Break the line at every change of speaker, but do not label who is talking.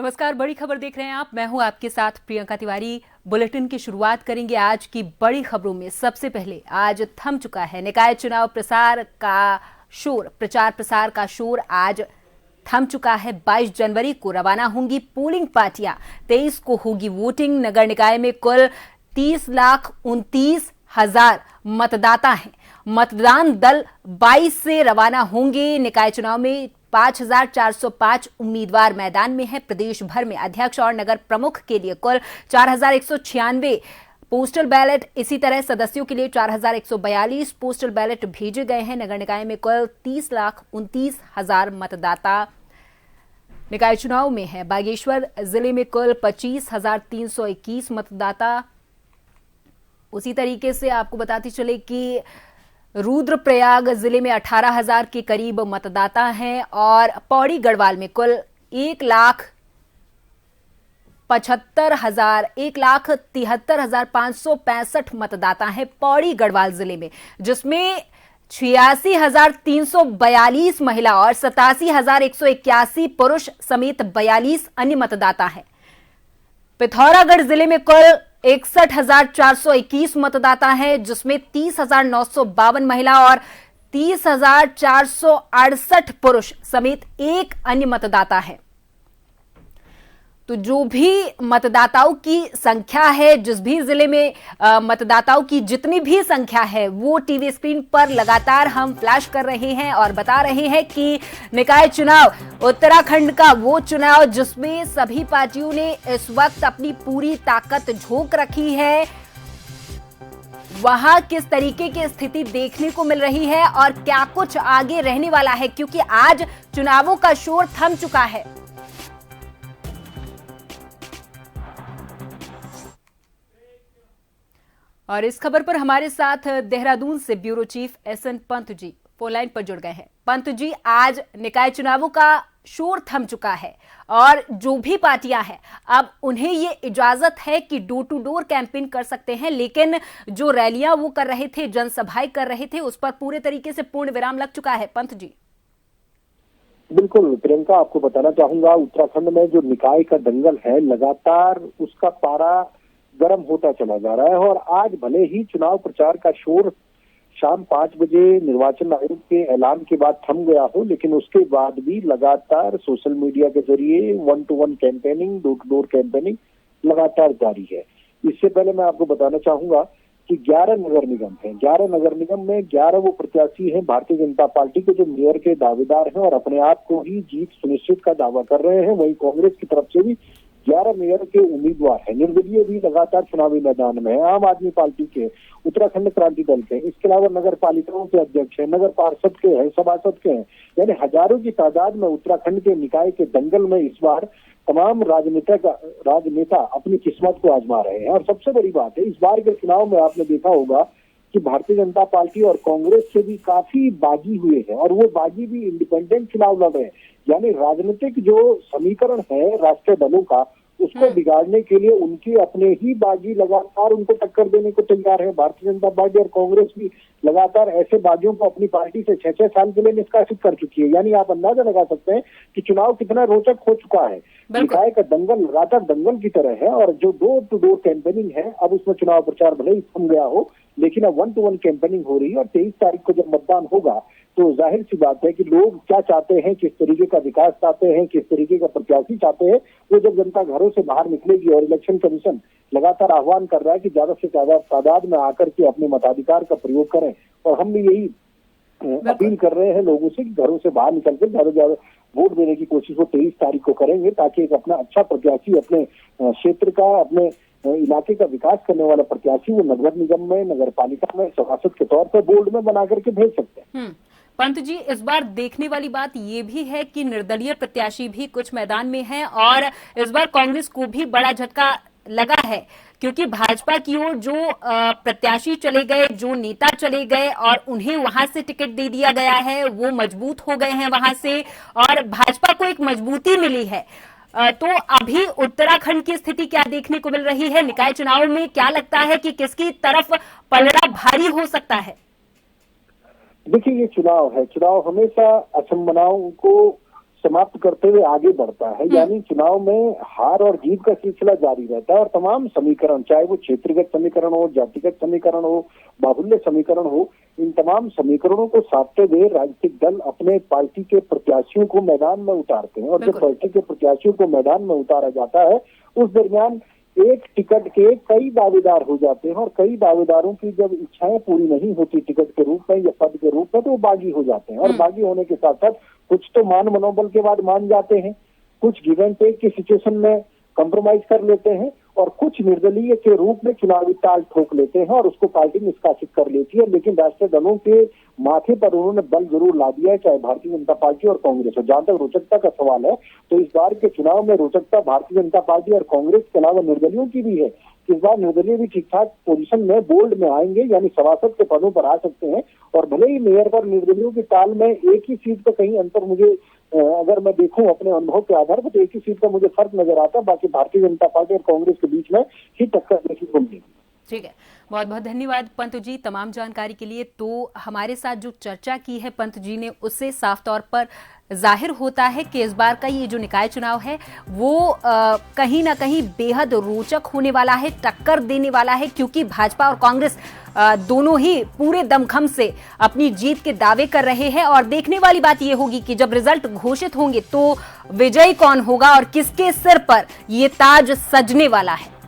नमस्कार, बड़ी खबर देख रहे हैं आप। मैं हूं आपके साथ प्रियंका तिवारी। बुलेटिन की शुरुआत करेंगे आज की बड़ी खबरों में। सबसे पहले आज थम चुका है निकाय चुनाव प्रचार प्रसार का शोर आज थम चुका है। 22 जनवरी को रवाना होंगी पोलिंग पार्टियां, 23 को होगी वोटिंग। नगर निकाय में कुल 30,29,000 मतदाता हैं। मतदान दल 22 से रवाना होंगे। निकाय चुनाव में 5,405 उम्मीदवार मैदान में हैं। प्रदेश भर में अध्यक्ष और नगर प्रमुख के लिए कुल 4,196 पोस्टल बैलेट, इसी तरह सदस्यों के लिए 4,142 पोस्टल बैलेट भेजे गए हैं। नगर निकाय में कुल 30,29,000 मतदाता निकाय चुनाव में है। बागेश्वर जिले में कुल 25,321 मतदाता। उसी तरीके से आपको बताती चले कि रुद्रप्रयाग जिले में 18,000 के करीब मतदाता हैं और पौड़ी गढ़वाल में कुल 1,73,565 मतदाता हैं पौड़ी गढ़वाल जिले में, जिसमें 86,342 महिला और 87,181 पुरुष समेत 42 अन्य मतदाता हैं। पिथौरागढ़ जिले में कुल 61,421 मतदाता हैं, जिसमें 30,952 महिला और 30,468 पुरुष समेत एक अन्य मतदाता है। तो जो भी मतदाताओं की संख्या है, जिस भी जिले में मतदाताओं की जितनी भी संख्या है, वो टीवी स्क्रीन पर लगातार हम फ्लैश कर रहे हैं और बता रहे हैं कि निकाय चुनाव उत्तराखंड का वो चुनाव जिसमें सभी पार्टियों ने इस वक्त अपनी पूरी ताकत झोंक रखी है, वहां किस तरीके की स्थिति देखने को मिल रही है और क्या कुछ आगे रहने वाला है, क्योंकि आज चुनावों का शोर थम चुका है। और इस खबर पर हमारे साथ देहरादून से bureau chief SN Pant ji phone line पर जुड़ गए हैं। पंत जी, आज निकाय चुनावों का शोर थम चुका है और जो भी पार्टियां हैं अब उन्हें ये इजाजत है कि डोर टू डोर कैंपेन कर सकते हैं, लेकिन जो रैलियां वो कर रहे थे, जनसभाएं कर रहे थे, उस पर पूरे तरीके से पूर्ण विराम लग चुका है। पंत जी।
बिल्कुल प्रियंका, आपको बताना चाहूंगा, उत्तराखंड में जो निकाय का दंगल है लगातार उसका पारा गर्म होता चला जा रहा है और आज भले ही चुनाव प्रचार का शोर शाम 5 बजे निर्वाचन आयोग के ऐलान के बाद थम गया हो, लेकिन उसके बाद भी लगातार सोशल मीडिया के जरिए 1-to-1 campaigning, door to door campaigning लगातार जारी है। इससे पहले मैं आपको बताना चाहूंगा कि 11 नगर निगम हैं। 11 नगर निगम में 11 वो प्रत्याशी हैं भारतीय जनता पार्टी के जो मेयर के दावेदार हैं और अपने आप को ही जीत सुनिश्चित का दावा कर रहे हैं। वहीं कांग्रेस की तरफ से भी 11 मेयर के उम्मीदवार हैं। निर्दलीय भी लगातार चुनावी मैदान में है। आम आदमी पार्टी के, उत्तराखंड क्रांति दल के, इसके अलावा नगर पालिकाओं के अध्यक्ष हैं, नगर पार्षद के हैं, सभासद के हैं, यानी हजारों की तादाद में उत्तराखंड के निकाय के दंगल में इस बार तमाम राजनेता अपनी किस्मत को आजमा रहे हैं। और सबसे बड़ी बात है, इस बार के चुनाव में आपने देखा होगा कि भारतीय जनता पार्टी और कांग्रेस से भी काफी बागी हुए हैं और वो बागी भी इंडिपेंडेंट चुनाव लड़ रहे हैं। यानी राजनीतिक जो समीकरण है राष्ट्रीय दलों का, उसको बिगाड़ने के लिए उनके अपने ही बागी लगातार उनको टक्कर देने को तैयार है। भारतीय जनता पार्टी और कांग्रेस भी लगातार ऐसे बागियों को अपनी पार्टी से 6-6 साल के लिए निष्कासित कर चुकी है। यानी आप अंदाजा लगा सकते हैं कि चुनाव कितना रोचक हो चुका है। निकाय का दंगल लगातार दंगल की तरह है और जो डोर टू डोर कैंपेनिंग है, अब उसमें चुनाव प्रचार भले ही थम गया हो, लेकिन अब 1-to-1 कैंपेनिंग हो रही है और 23 तारीख को जब मतदान होगा तो जाहिर सी बात है कि लोग क्या चाहते हैं, किस तरीके का विकास चाहते हैं, किस तरीके का प्रत्याशी चाहते हैं, वो जब जनता घरों से बाहर निकलेगी। और इलेक्शन कमीशन लगातार आह्वान कर रहा है कि ज्यादा से ज्यादा तादाद में आकर के अपने मताधिकार का प्रयोग करें और हम भी यही अपील कर रहे हैं लोगों से कि घरों से बाहर निकलकर ज्यादा से ज्यादा वोट देने की कोशिश वो 23 तारीख को करेंगे, ताकि एक अपना अच्छा प्रत्याशी, अपने क्षेत्र का, अपने इलाके का विकास करने वाला प्रत्याशी वो नगर निगम में, नगर पालिका में सभासद के तौर पर बोर्ड में बना करके भेज सकते हैं।
पंत जी, इस बार देखने वाली बात ये भी है कि निर्दलीय प्रत्याशी भी कुछ मैदान में हैं और इस बार कांग्रेस को भी बड़ा झटका लगा है, क्योंकि भाजपा की ओर जो प्रत्याशी चले गए, जो नेता चले गए और उन्हें वहां से टिकट दे दिया गया है, वो मजबूत हो गए हैं वहां से और भाजपा को एक मजबूती मिली है। तो अभी उत्तराखंड की स्थिति क्या देखने को मिल रही है? निकाय चुनाव में क्या लगता है कि किसकी तरफ पलड़ा भारी हो सकता है?
देखिए, ये चुनाव है, चुनाव हमेशा असंभावनाओं को समाप्त करते हुए आगे बढ़ता है। यानी चुनाव में हार और जीत का सिलसिला जारी रहता है और तमाम समीकरण, चाहे वो क्षेत्रगत समीकरण हो, जातिगत समीकरण हो, बाहुल्य समीकरण हो, इन तमाम समीकरणों को साधते हुए राजनीतिक दल अपने पार्टी के प्रत्याशियों को मैदान में उतारते हैं और जब पार्टी के प्रत्याशियों को मैदान में उतारा जाता है उस दरमियान एक टिकट के कई दावेदार हो जाते हैं और कई दावेदारों की जब इच्छाएं पूरी नहीं होती टिकट के रूप में या पद के रूप में तो वो बागी हो जाते हैं और बागी होने के साथ साथ कुछ तो मान मनोबल के बाद मान जाते हैं, कुछ गिव एंड टेक की सिचुएशन में कंप्रोमाइज कर लेते हैं और कुछ निर्दलीय के रूप में चुनावी ताल ठोक लेते हैं और उसको पार्टी निष्कासित कर लेती है। लेकिन राष्ट्रीय दलों के माथे पर उन्होंने बल जरूर ला दिया है, चाहे भारतीय जनता पार्टी और कांग्रेस हो। जहां तक रोचकता का सवाल है तो इस बार के चुनाव में रोचकता भारतीय जनता पार्टी और कांग्रेस के अलावा निर्दलीयों की भी है। इस बार निर्दलीय भी ठीक ठाक पोजीशन में बोल्ड में आएंगे, यानी सभासद के पदों पर आ सकते हैं और भले ही मेयर पर निर्दलीयों की ताल में एक ही सीट पर कहीं अंतर मुझे अगर मैं देखूं अपने अनुभव के आधार पर तो एक ही सीट का मुझे फर्क नजर आता है, बाकी भारतीय जनता पार्टी और कांग्रेस के बीच में ही टक्कर देखने को मिलेगी।
ठीक है, बहुत बहुत धन्यवाद पंत जी तमाम जानकारी के लिए। तो हमारे साथ जो चर्चा की है पंत जी ने, उससे साफ तौर पर जाहिर होता है कि इस बार का ये जो निकाय चुनाव है वो कहीं ना कहीं बेहद रोचक होने वाला है, टक्कर देने वाला है, क्योंकि भाजपा और कांग्रेस दोनों ही पूरे दमखम से अपनी जीत के दावे कर रहे हैं। और देखने वाली बात ये होगी कि जब रिजल्ट घोषित होंगे तो विजयी कौन होगा और किसके सिर पर ये ताज सजने वाला है।